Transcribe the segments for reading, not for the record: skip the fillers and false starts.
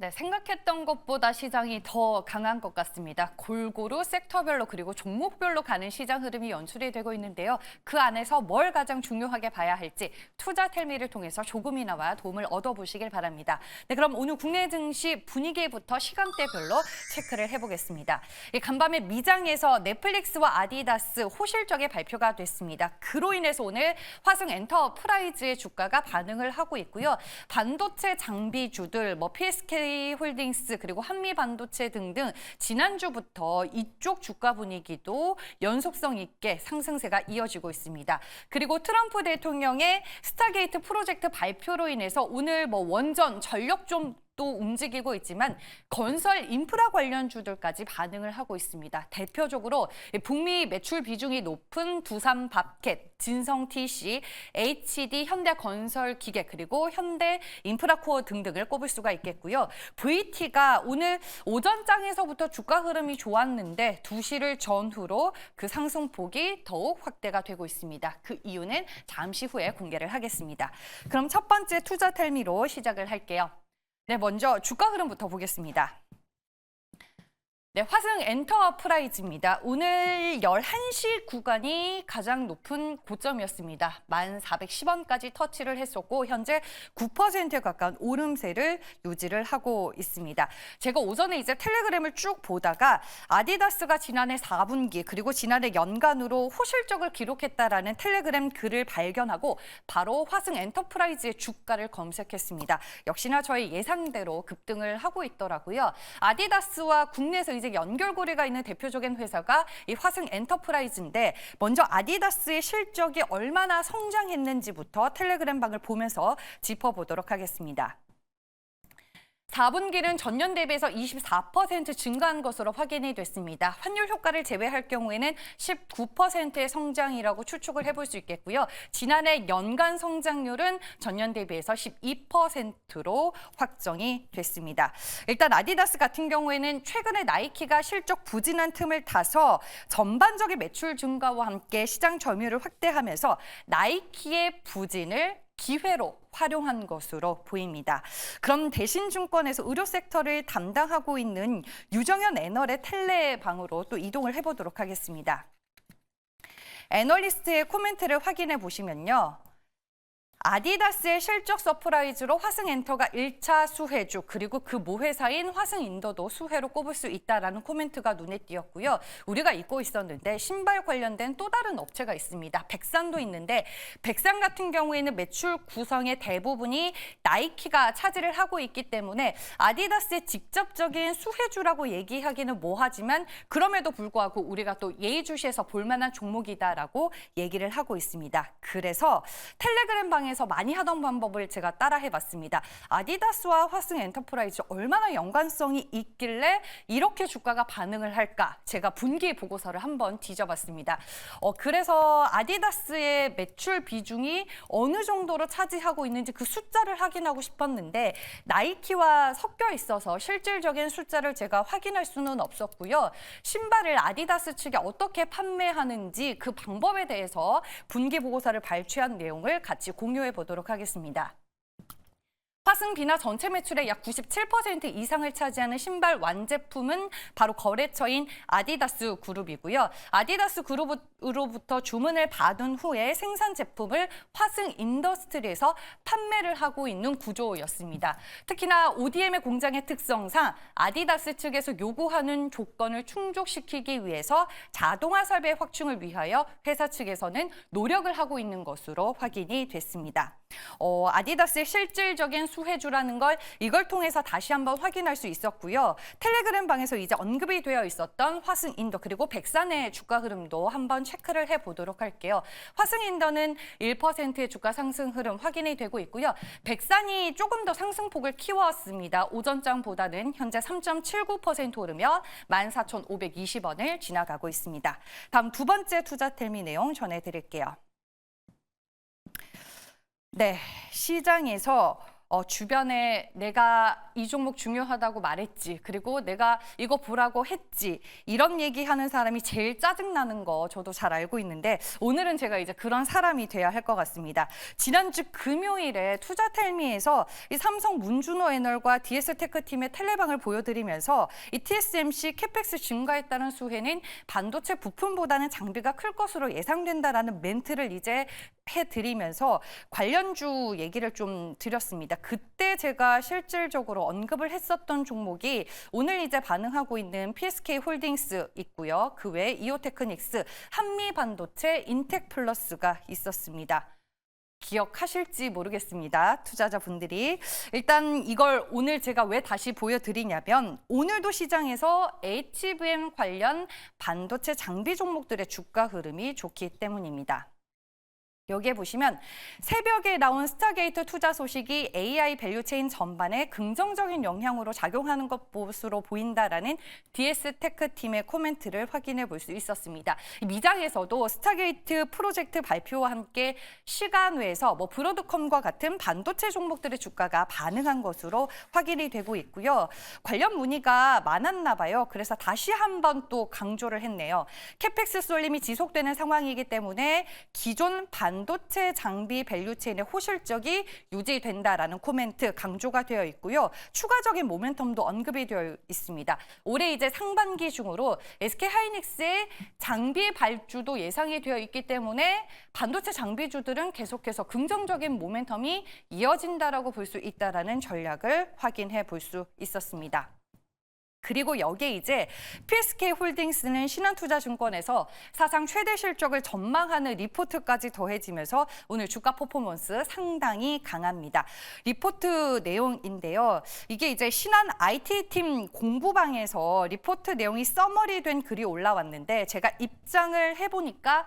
네, 생각했던 것보다 시장이 더 강한 것 같습니다. 골고루 섹터별로 그리고 종목별로 가는 시장 흐름이 연출이 되고 있는데요. 그 안에서 뭘 가장 중요하게 봐야 할지 투자텔미를 통해서 조금이나마 도움을 얻어보시길 바랍니다. 네, 그럼 오늘 국내 증시 분위기부터 시간대별로 체크를 해보겠습니다. 간밤에 미장에서 넷플릭스와 아디다스 호실적의 발표가 됐습니다. 그로 인해서 오늘 화승 엔터프라이즈의 주가가 반응을 하고 있고요. 반도체 장비주들, PSK 홀딩스 그리고 한미반도체 등등 지난주부터 이쪽 주가 분위기도 연속성 있게 상승세가 이어지고 있습니다. 그리고 트럼프 대통령의 스타게이트 프로젝트 발표로 인해서 오늘 원전, 전력 좀 또 움직이고 있지만 건설 인프라 관련주들까지 반응을 하고 있습니다. 대표적으로 북미 매출 비중이 높은 두산 밥켓, 진성 TC, HD 현대건설기계 그리고 현대 인프라코어 등등을 꼽을 수가 있겠고요. VT가 오늘 오전장에서부터 주가 흐름이 좋았는데 2시를 전후로 그 상승폭이 더욱 확대가 되고 있습니다. 그 이유는 잠시 후에 공개를 하겠습니다. 그럼 첫 번째 투자텔미로 시작을 할게요. 네, 먼저 주가 흐름부터 보겠습니다. 네, 화승 엔터프라이즈입니다. 오늘 11시 구간이 가장 높은 고점이었습니다. 1410원까지 터치를 했었고 현재 9%에 가까운 오름세를 유지를 하고 있습니다. 제가 오전에 이제 텔레그램을 쭉 보다가 아디다스가 지난해 4분기 그리고 지난해 연간으로 호실적을 기록했다라는 텔레그램 글을 발견하고 바로 화승 엔터프라이즈의 주가를 검색했습니다. 역시나 저의 예상대로 급등을 하고 있더라고요. 아디다스와 국내에서 이제 연결고리가 있는 대표적인 회사가 이 화승 엔터프라이즈인데 먼저 아디다스의 실적이 얼마나 성장했는지부터 텔레그램 방을 보면서 짚어보도록 하겠습니다. 4분기는 전년 대비해서 24% 증가한 것으로 확인이 됐습니다. 환율 효과를 제외할 경우에는 19%의 성장이라고 추측을 해볼 수 있겠고요. 지난해 연간 성장률은 전년 대비해서 12%로 확정이 됐습니다. 일단 아디다스 같은 경우에는 최근에 나이키가 실적 부진한 틈을 타서 전반적인 매출 증가와 함께 시장 점유율을 확대하면서 나이키의 부진을 기회로 활용한 것으로 보입니다. 그럼 대신증권에서 의료 섹터를 담당하고 있는 유정현 애널의 텔레방으로 또 이동을 해보도록 하겠습니다. 애널리스트의 코멘트를 확인해 보시면요. 아디다스의 실적 서프라이즈로 화승엔터가 1차 수혜주 그리고 그 모회사인 화승인더도 수혜로 꼽을 수 있다라는 코멘트가 눈에 띄었고요. 우리가 잊고 있었는데 신발 관련된 또 다른 업체가 있습니다. 백산도 있는데 백산 같은 경우에는 매출 구성의 대부분이 나이키가 차지를 하고 있기 때문에 아디다스의 직접적인 수혜주라고 얘기하기는 뭐하지만 그럼에도 불구하고 우리가 또 예의주시에서 볼만한 종목이다라고 얘기를 하고 있습니다. 그래서 텔레그램 방에 에서 많이 하던 방법을 제가 따라해봤습니다. 아디다스와 화승 엔터프라이즈 얼마나 연관성이 있길래 이렇게 주가가 반응을 할까? 제가 분기 보고서를 한번 뒤져봤습니다. 그래서 아디다스의 매출 비중이 어느 정도로 차지하고 있는지 그 숫자를 확인하고 싶었는데 나이키와 섞여 있어서 실질적인 숫자를 제가 확인할 수는 없었고요. 신발을 아디다스 측에 어떻게 판매하는지 그 방법에 대해서 분기 보고서를 발췌한 내용을 같이 공유해 보도록 하겠습니다. 화승 비나 전체 매출의 약 97% 이상을 차지하는 신발 완제품은 바로 거래처인 아디다스 그룹이고요. 아디다스 그룹으로부터 주문을 받은 후에 생산 제품을 화승 인더스트리에서 판매를 하고 있는 구조였습니다. 특히나 ODM의 공장의 특성상 아디다스 측에서 요구하는 조건을 충족시키기 위해서 자동화 설비의 확충을 위하여 회사 측에서는 노력을 하고 있는 것으로 확인이 됐습니다. 아디다스의 실질적인 수혜주라는 걸 이걸 통해서 다시 한번 확인할 수 있었고요. 텔레그램 방에서 이제 언급이 되어 있었던 화승인더 그리고 백산의 주가 흐름도 한번 체크를 해보도록 할게요. 화승인더는 1%의 주가 상승 흐름 확인이 되고 있고요. 백산이 조금 더 상승폭을 키웠습니다. 오전장보다는 현재 3.79% 오르며 14,520원을 지나가고 있습니다. 다음 두 번째 투자텔미 내용 전해드릴게요. 네, 시장에서 주변에 내가 이 종목 중요하다고 말했지. 그리고 내가 이거 보라고 했지. 이런 얘기하는 사람이 제일 짜증나는 거 저도 잘 알고 있는데 오늘은 제가 이제 그런 사람이 돼야 할 것 같습니다. 지난주 금요일에 투자텔미에서 이 삼성 문준호 애널과 DS테크팀의 텔레방을 보여드리면서 이 TSMC 캐펙스 증가에 따른 수혜는 반도체 부품보다는 장비가 클 것으로 예상된다라는 멘트를 이제 해드리면서 관련주 얘기를 좀 드렸습니다. 그때 제가 실질적으로 언급을 했었던 종목이 오늘 이제 반응하고 있는 PSK홀딩스 있고요. 그 외에 이오테크닉스, 한미반도체, 인텍플러스가 있었습니다. 기억하실지 모르겠습니다. 투자자분들이. 일단 이걸 오늘 제가 왜 다시 보여드리냐면 오늘도 시장에서 HBM 관련 반도체 장비 종목들의 주가 흐름이 좋기 때문입니다. 여기에 보시면 새벽에 나온 스타게이트 투자 소식이 AI 밸류체인 전반에 긍정적인 영향으로 작용하는 것으로 보인다라는 DS테크팀의 코멘트를 확인해 볼 수 있었습니다. 미장에서도 스타게이트 프로젝트 발표와 함께 시간외에서 브로드컴과 같은 반도체 종목들의 주가가 반응한 것으로 확인이 되고 있고요. 관련 문의가 많았나 봐요. 그래서 다시 한번 또 강조를 했네요. 캐펙스 쏠림이 지속되는 상황이기 때문에 기존 반도체 장비 밸류체인의 호실적이 유지된다라는 코멘트 강조가 되어 있고요. 추가적인 모멘텀도 언급이 되어 있습니다. 올해 이제 상반기 중으로 SK하이닉스의 장비 발주도 예상이 되어 있기 때문에 반도체 장비주들은 계속해서 긍정적인 모멘텀이 이어진다라고 볼 수 있다라는 전략을 확인해 볼 수 있었습니다. 그리고 여기에 이제 PSK홀딩스는 신한투자증권에서 사상 최대 실적을 전망하는 리포트까지 더해지면서 오늘 주가 퍼포먼스 상당히 강합니다. 리포트 내용인데요. 이게 이제 신한 IT팀 공부방에서 리포트 내용이 서머리된 글이 올라왔는데 제가 입장을 해보니까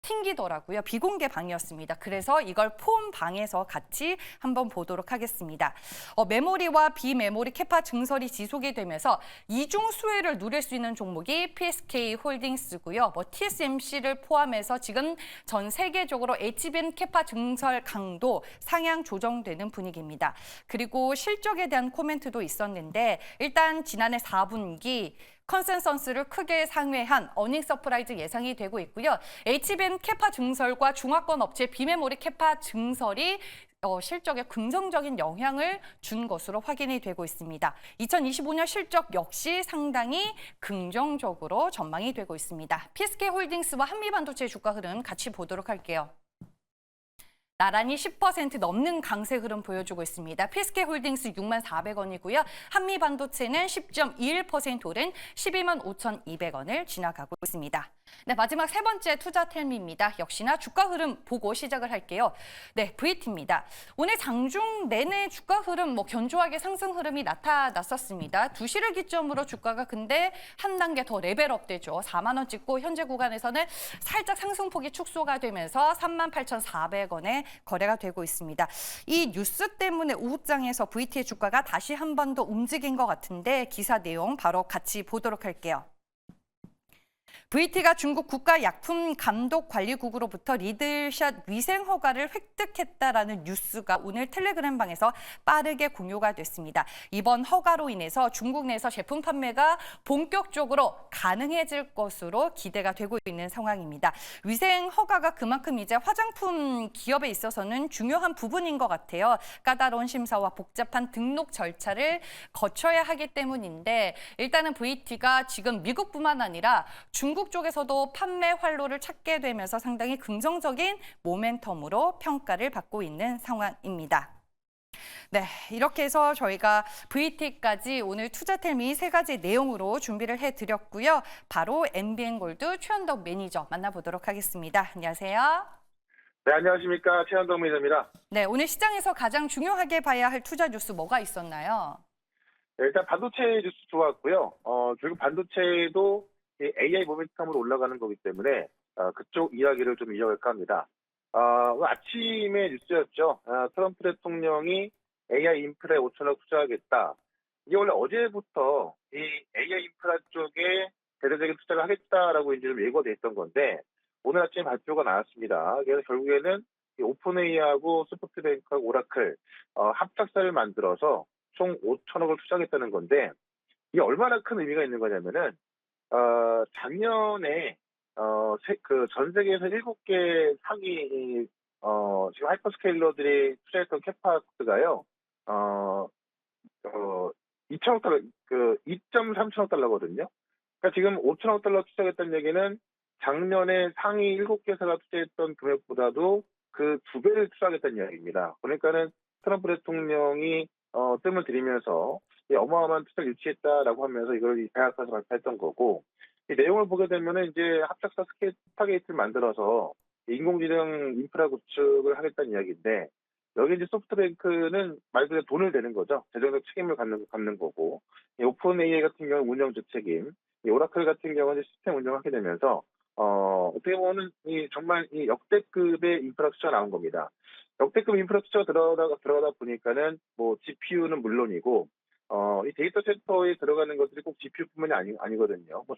튕기더라고요. 비공개 방이었습니다. 그래서 이걸 폼 방에서 같이 한번 보도록 하겠습니다. 메모리와 비메모리 캐파 증설이 지속이 되면서 이중 수혜를 누릴 수 있는 종목이 PSK홀딩스고요. TSMC를 포함해서 지금 전 세계적으로 HBM 캐파 증설 강도 상향 조정되는 분위기입니다. 그리고 실적에 대한 코멘트도 있었는데 일단 지난해 4분기 컨센서스를 크게 상회한 어닝 서프라이즈 예상이 되고 있고요. HBM 캐파 증설과 중화권 업체 비메모리 캐파 증설이 실적에 긍정적인 영향을 준 것으로 확인이 되고 있습니다. 2025년 실적 역시 상당히 긍정적으로 전망이 되고 있습니다. PSK홀딩스와 한미반도체 주가 흐름 같이 보도록 할게요. 나란히 10% 넘는 강세 흐름 보여주고 있습니다. PSK홀딩스 64,400원이고요. 한미반도체는 10.21% 오른 125,200원을 지나가고 있습니다. 네, 마지막 세 번째 투자텔미입니다. 역시나 주가 흐름 보고 시작을 할게요. 네, VT입니다. 오늘 장중 내내 주가 흐름 견조하게 상승 흐름이 나타났었습니다. 2시를 기점으로 주가가 근데 한 단계 더 레벨업 되죠. 4만 원 찍고 현재 구간에서는 살짝 상승폭이 축소가 되면서 38,400원에 거래가 되고 있습니다. 이 뉴스 때문에 우후장에서 VT의 주가가 다시 한 번 더 움직인 것 같은데 기사 내용 바로 같이 보도록 할게요. VT가 중국 국가약품감독관리국으로부터 리들샷 위생 허가를 획득했다라는 뉴스가 오늘 텔레그램방에서 빠르게 공유가 됐습니다. 이번 허가로 인해서 중국 내에서 제품 판매가 본격적으로 가능해질 것으로 기대가 되고 있는 상황입니다. 위생 허가가 그만큼 이제 화장품 기업에 있어서는 중요한 부분인 것 같아요. 까다로운 심사와 복잡한 등록 절차를 거쳐야 하기 때문인데 일단은 VT가 지금 미국뿐만 아니라 중국 쪽에서도 판매 활로를 찾게 되면서 상당히 긍정적인 모멘텀으로 평가를 받고 있는 상황입니다. 네, 이렇게 해서 저희가 VT까지 오늘 투자텔미 세 가지 내용으로 준비를 해드렸고요. 바로 NBN골드 최현덕 매니저 만나보도록 하겠습니다. 안녕하세요. 네, 안녕하십니까. 최현덕 매니저입니다. 네, 오늘 시장에서 가장 중요하게 봐야 할 투자 뉴스 뭐가 있었나요? 네, 일단 반도체 뉴스 좋았고요. 결국 반도체도 AI 모멘텀으로 올라가는 거기 때문에 그쪽 이야기를 좀 이어갈까 합니다. 오늘 아침에 뉴스였죠. 트럼프 대통령이 AI 인프라에 5천억 투자하겠다. 이게 원래 어제부터 이 AI 인프라 쪽에 대대적인 투자를 하겠다라고 이제 좀 예고가 돼 있던 건데 오늘 아침에 발표가 나왔습니다. 그래서 결국에는 이 오픈AI하고 소프트뱅크하고 오라클 합작사를 만들어서 총 5천억을 투자하겠다는 건데 이게 얼마나 큰 의미가 있는 거냐면은 작년에 전 세계에서 7개 상위 지금 하이퍼스케일러들이 투자했던 캐파스가요. 어, 2천억 달러, 2.3천억 달러거든요. 그러니까 지금 5천억 달러 투자했다는 얘기는 작년에 상위 7개사가 투자했던 금액보다도 그 2배를 투자하겠다는 이야기입니다. 그러니까는 트럼프 대통령이 뜸을 들이면서 이 어마어마한 투자를 유치했다라고 하면서 이걸 이 계약서에서 발표했던 거고, 이 내용을 보게 되면은 이제 합작사 스타게이트를 만들어서 인공지능 인프라 구축을 하겠다는 이야기인데, 여기 이제 소프트뱅크는 말 그대로 돈을 내는 거죠. 재정적 책임을 갖는 거고, 이 오픈AI 같은 경우는 운영주 책임, 이 오라클 같은 경우는 시스템 운영을 하게 되면서 어떻게 보면 정말 이 역대급의 인프라 투자가 나온 겁니다. 역대급 인프라 투자가 들어가다 보니까는 뭐 GPU는 물론이고 이 데이터 센터에 들어가는 것들이 꼭 GPU뿐만이 아니거든요. 뭐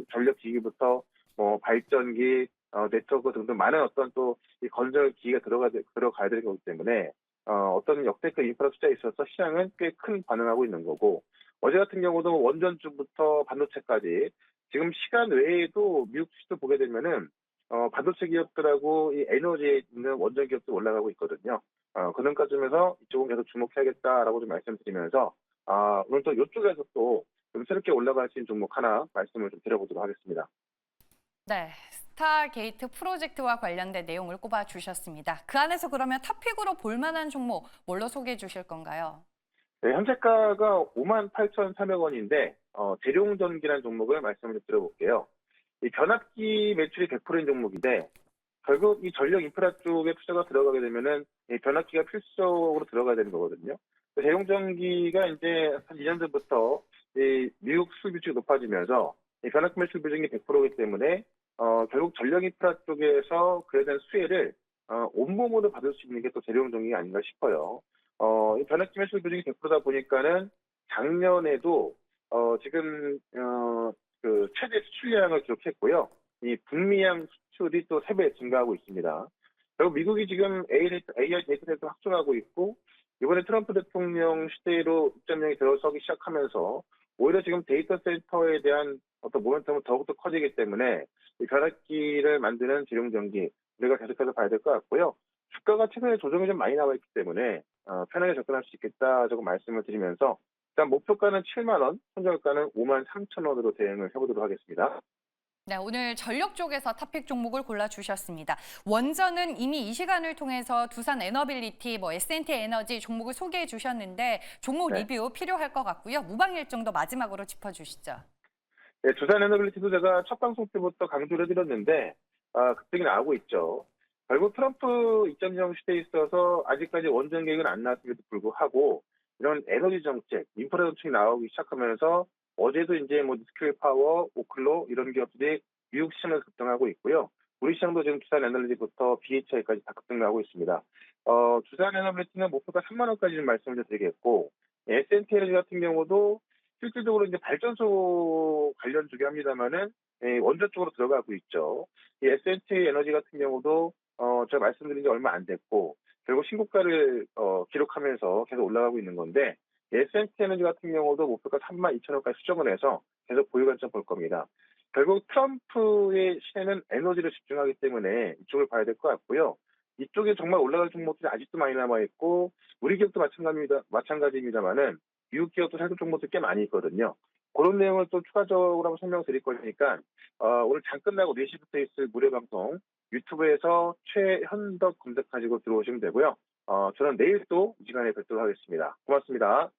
전력기기부터 뭐 발전기, 네트워크 등등 많은 어떤 또 이 건설 기기가 들어가야 되는 거기 때문에 어떤 역대급 인프라 투자에 있어서 시장은 꽤 큰 반응하고 있는 거고, 어제 같은 경우도 원전주부터 반도체까지 지금 시간 외에도 미국 주식도 보게 되면은 반도체 기업들하고 이 에너지에 있는 원전 기업도 올라가고 있거든요. 그런 과정에서 이쪽은 계속 주목해야겠다라고 좀 말씀드리면서 오늘 또 이쪽에서 또 좀 새롭게 올라갈 수 있는 종목 하나 말씀을 좀 드려보도록 하겠습니다. 네, 스타게이트 프로젝트와 관련된 내용을 꼽아 주셨습니다. 그 안에서 그러면 탑픽으로 볼 만한 종목 뭘로 소개해 주실 건가요? 네, 현재가가 58,300원인데 대룡전기라는 종목을 말씀을 좀 드려볼게요. 이 변압기 매출이 100%인 종목인데 결국 이 전력 인프라 쪽에 투자가 들어가게 되면은 이 변압기가 필수적으로 들어가야 되는 거거든요. 대용전기가 이제 한 2년 전부터 이 미국 수출 비중이 높아지면서 이 변압기 매출 비중이 100%이기 때문에 결국 전력 인프라 쪽에서 그에 대한 수혜를 온몸으로 받을 수 있는 게 또 대용전기가 아닌가 싶어요. 이 변압기 매출 비중이 100%다 보니까는 작년에도 지금 그 최대 수출량을 기록했고요. 이 북미양 수출이 또 3배 증가하고 있습니다. 그리고 미국이 지금 AI 데이터 센터 확충하고 있고, 이번에 트럼프 대통령 시대로 입점량이 들어서기 시작하면서 오히려 지금 데이터 센터에 대한 어떤 모멘텀은 더욱더 커지기 때문에 이 변압기를 만드는 지룡전기 우리가 계속해서 봐야 될 것 같고요. 주가가 최근에 조정이 좀 많이 나와 있기 때문에 편하게 접근할 수 있겠다라고 말씀을 드리면서 일단 목표가는 7만 원, 손절가는 5만 3천 원으로 대응을 해보도록 하겠습니다. 네, 오늘 전력 쪽에서 탑픽 종목을 골라주셨습니다. 원전은 이미 이 시간을 통해서 두산 에너빌리티, S&T 에너지 종목을 소개해 주셨는데 종목 네. 리뷰 필요할 것 같고요. 무방 일정도 마지막으로 짚어주시죠. 네, 두산 에너빌리티도 제가 첫 방송 때부터 강조를 해드렸는데 급등이 나오고 있죠. 결국 트럼프 입점령 시대에 있어서 아직까지 원전 계획은 안 나왔음에도 불구하고 이런 에너지 정책, 인프라 정책이 나오기 시작하면서 어제도 이제 뭐 니스킬 파워, 오클로 이런 기업들이 미국 시장에서 급등하고 있고요. 우리 시장도 지금 두산 에너빌리티부터 BHI까지 다 급등하고 있습니다. 두산 에너빌리티는 목표가 3만 원까지 좀 말씀을 좀 드리겠고, S&T 에너지 같은 경우도 실질적으로 이제 발전소 관련 주긴 합니다만은 원전 쪽으로 들어가고 있죠. 이 S&T 에너지 같은 경우도 제가 말씀드린 지 얼마 안 됐고 결국 신고가를 기록하면서 계속 올라가고 있는 건데, S&T 에너지 같은 경우도 목표가 3만 2천 원까지 수정을 해서 계속 보유 관점 볼 겁니다. 결국 트럼프의 시대는 에너지를 집중하기 때문에 이쪽을 봐야 될 것 같고요. 이쪽에 정말 올라갈 종목들이 아직도 많이 남아 있고 우리 기업도 마찬가지입니다만은 미국 기업도 살짝 종목들이 꽤 많이 있거든요. 그런 내용을 또 추가적으로 한번 설명드릴 거니까 오늘 장 끝나고 4시부터 있을 무료 방송 유튜브에서 최현덕 검색하시고 들어오시면 되고요. 저는 내일 또 이 시간에 뵙도록 하겠습니다. 고맙습니다.